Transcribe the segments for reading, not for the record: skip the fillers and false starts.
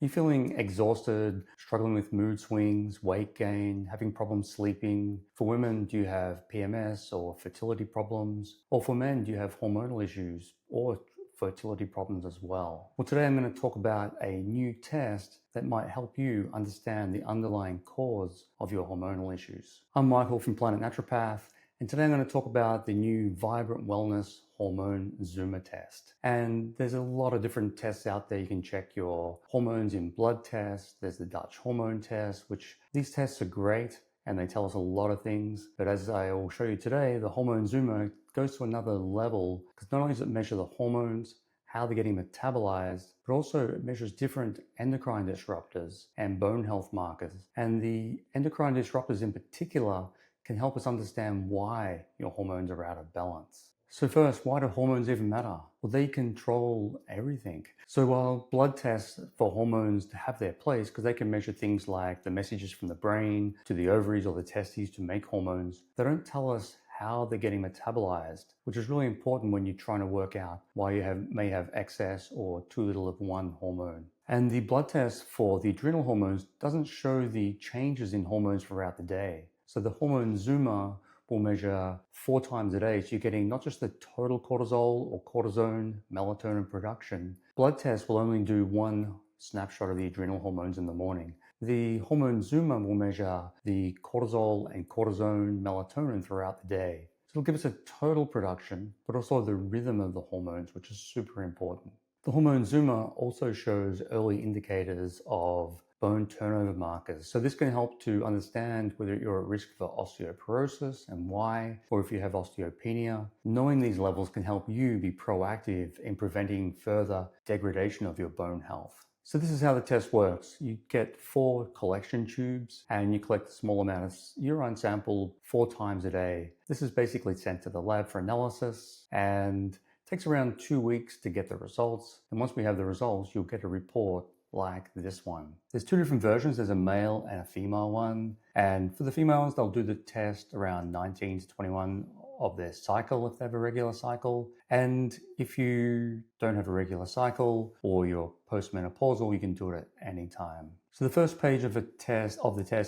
You're feeling exhausted, struggling with mood swings, weight gain, having problems sleeping. For women, do you have PMS or fertility problems? Or for men, do you have hormonal issues or fertility problems as well? Well, today I'm going to talk about a new test that might help you understand the underlying cause of your hormonal issues. I'm Michael from Planet Naturopath, and today I'm going to talk about the new Vibrant Wellness Hormone Zoomer test. And there's a lot of different tests out there. You can check your hormones in blood tests. There's the Dutch hormone test, which these tests are great and they tell us a lot of things. But as I will show you today, the Hormone Zoomer goes to another level because not only does it measure the hormones, how they're getting metabolized, but also it measures different endocrine disruptors and bone health markers. And the endocrine disruptors in particular can help us understand why your hormones are out of balance. So first, why do hormones even matter? Well, they control everything. So while blood tests for hormones have their place, because they can measure things like the messages from the brain to the ovaries or the testes to make hormones, they don't tell us how they're getting metabolized, which is really important when you're trying to work out why you may have excess or too little of one hormone. And the blood test for the adrenal hormones doesn't show the changes in hormones throughout the day. So the Hormone Zoomer will measure 4 times a day. So you're getting not just the total cortisol or cortisone, melatonin production. Blood tests will only do one snapshot of the adrenal hormones in the morning. The Hormone Zoomer will measure the cortisol and cortisone, melatonin throughout the day. So it'll give us a total production, but also the rhythm of the hormones, which is super important. The Hormone Zoomer also shows early indicators of bone turnover markers. So this can help to understand whether you're at risk for osteoporosis and why, or if you have osteopenia. Knowing these levels can help you be proactive in preventing further degradation of your bone health. So this is how the test works. You get 4 collection tubes and you collect a small amount of urine sample 4 times a day. This is basically sent to the lab for analysis and takes around 2 weeks to get the results. And once we have the results, you'll get a report like this one. There's 2 different versions. There's a male and a female one. And for the females, they'll do the test around 19 to 21 of their cycle if they have a regular cycle. And if you don't have a regular cycle or you're postmenopausal, you can do it at any time. So the first page of the test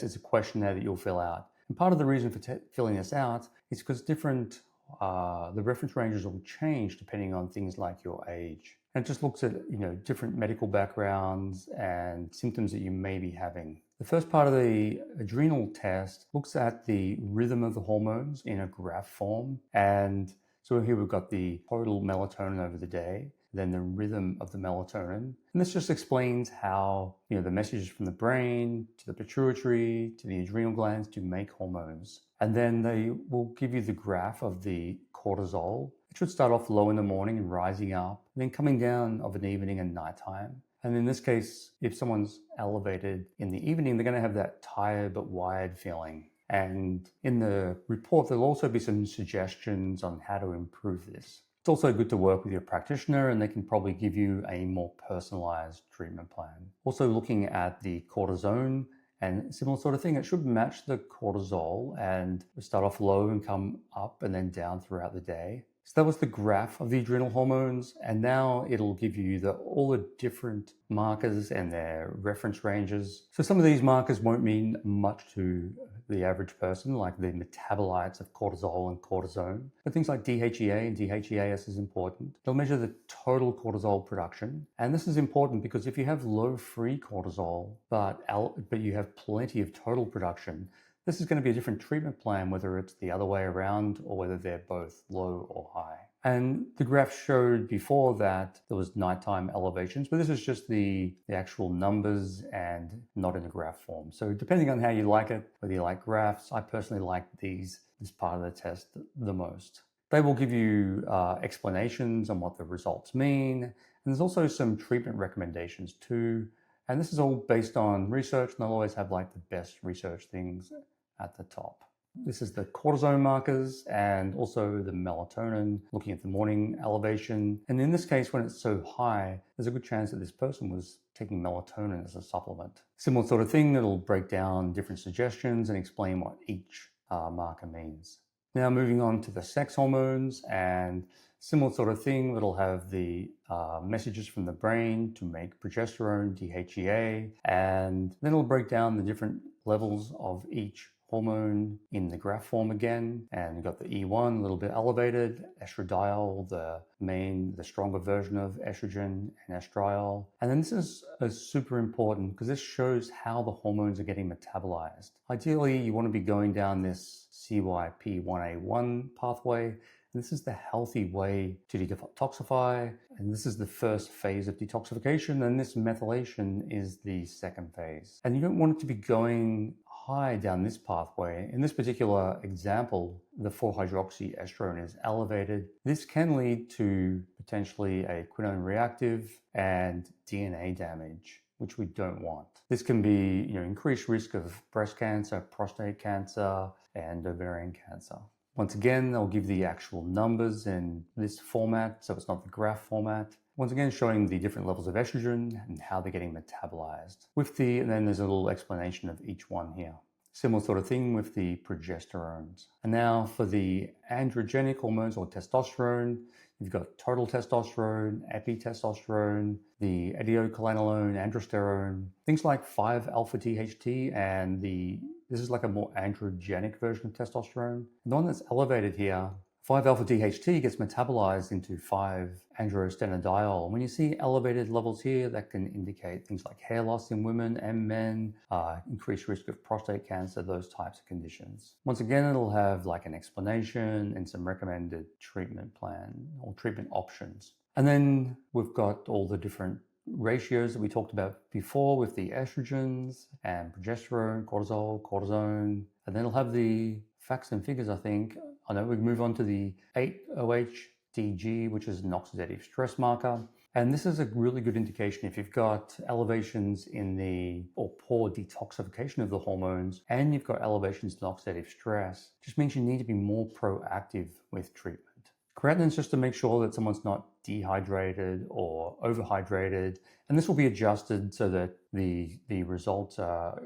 is a questionnaire that you'll fill out. And part of the reason for filling this out is because the reference ranges will change depending on things like your age. And it just looks at different medical backgrounds and symptoms that you may be having. The first part of the adrenal test looks at the rhythm of the hormones in a graph form. And so here we've got the total melatonin over the day, then the rhythm of the melatonin. And this just explains how the messages from the brain to the pituitary to the adrenal glands to make hormones. And then they will give you the graph of the cortisol. It should start off low in the morning and rising up, and then coming down of an evening and nighttime. And in this case, if someone's elevated in the evening, they're going to have that tired but wired feeling. And in the report, there'll also be some suggestions on how to improve this. It's also good to work with your practitioner and they can probably give you a more personalized treatment plan. Also looking at the cortisone and similar sort of thing, it should match the cortisol and start off low and come up and then down throughout the day. So that was the graph of the adrenal hormones, and now it'll give you all the different markers and their reference ranges. So some of these markers won't mean much to the average person, like the metabolites of cortisol and cortisone. But things like DHEA and DHEAS is important. They'll measure the total cortisol production. And this is important because if you have low free cortisol, but you have plenty of total production, this is going to be a different treatment plan, whether it's the other way around or whether they're both low or high. And the graph showed before that there was nighttime elevations, but this is just the actual numbers and not in a graph form. So depending on how you like it, whether you like graphs, I personally like this part of the test the most. They will give you explanations on what the results mean. And there's also some treatment recommendations too. And this is all based on research, and they'll always have like the best research things at the top. This is the cortisone markers and also the melatonin, looking at the morning elevation. And in this case, when it's so high, there's a good chance that this person was taking melatonin as a supplement. Similar sort of thing, it'll break down different suggestions and explain what each marker means. Now moving on to the sex hormones, and Similar sort of thing, it'll have the messages from the brain to make progesterone, DHEA, and then it'll break down the different levels of each hormone in the graph form again. And you've got the E1, a little bit elevated, estradiol, the stronger version of estrogen and estradiol. And then this is super important because this shows how the hormones are getting metabolized. Ideally, you want to be going down this CYP1A1 pathway. And this is the healthy way to detoxify, and this is the first phase of detoxification, and this methylation is the second phase. And you don't want it to be going high down this pathway. In this particular example, the 4-hydroxyestrone is elevated. This can lead to potentially a quinone reactive and DNA damage, which we don't want. This can be, increased risk of breast cancer, prostate cancer, and ovarian cancer. Once again, I'll give the actual numbers in this format, so it's not the graph format. Once again, showing the different levels of estrogen and how they're getting metabolized. And then there's a little explanation of each one here. Similar sort of thing with the progesterones. And now for the androgenic hormones or testosterone, you've got total testosterone, epitestosterone, the etiochalanolone, androsterone, things like 5-alpha-THT, and this is like a more androgenic version of testosterone. And the one that's elevated here, 5-alpha-THT gets metabolized into 5-androstenediol. And when you see elevated levels here, that can indicate things like hair loss in women and men, increased risk of prostate cancer, those types of conditions. Once again, it'll have like an explanation and some recommended treatment plan or treatment options. And then we've got all the different ratios that we talked about before with the estrogens and progesterone, cortisol, cortisone, and then it'll have the facts and figures, I think. I know we move on to the 8-OH-DG, which is an oxidative stress marker. And this is a really good indication if you've got elevations or poor detoxification of the hormones, and you've got elevations in oxidative stress. It just means you need to be more proactive with treatment. Creatinine is just to make sure that someone's not dehydrated or overhydrated, and this will be adjusted so that the results are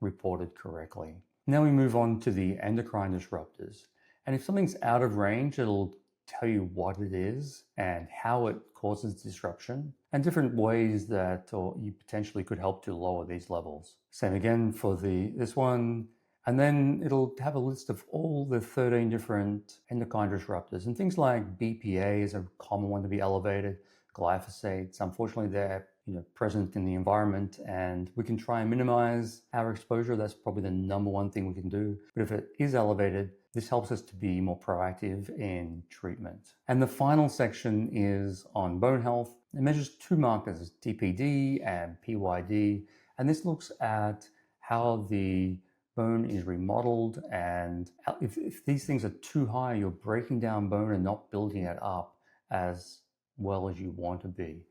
reported correctly. Now we move on to the endocrine disruptors. And if something's out of range, it'll tell you what it is and how it causes disruption and different ways that you potentially could help to lower these levels. Same again for this one. And then it'll have a list of all the 13 different endocrine disruptors. And things like BPA is a common one to be elevated. Glyphosates, unfortunately, they're present in the environment, and we can try and minimize our exposure. That's probably the number one thing we can do. But if it is elevated, this helps us to be more proactive in treatment. And the final section is on bone health. It measures two markers, TPD and PYD. And this looks at how the bone is remodeled, and if these things are too high, you're breaking down bone and not building it up as well as you want to be.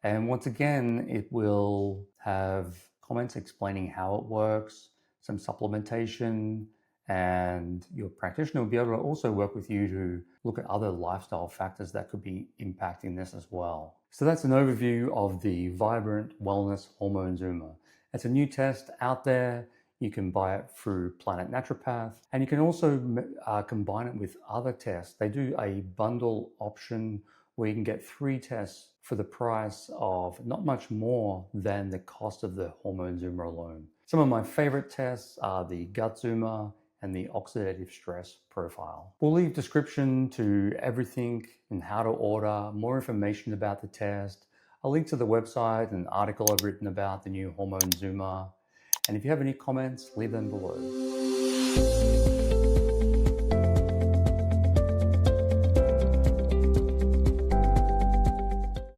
And once again, it will have comments explaining how it works, some supplementation, and your practitioner will be able to also work with you to look at other lifestyle factors that could be impacting this as well. So that's an overview of the Vibrant Wellness Hormone Zoomer. It's a new test out there. You can buy it through Planet Naturopath, and you can also combine it with other tests. They do a bundle option where you can get 3 tests for the price of not much more than the cost of the Hormone Zoomer alone. Some of my favorite tests are the Gut Zoomer and the Oxidative Stress Profile. We'll leave description to everything and how to order, more information about the test. I'll link to the website and an article I've written about the new Hormone Zoomer. And if you have any comments, leave them below.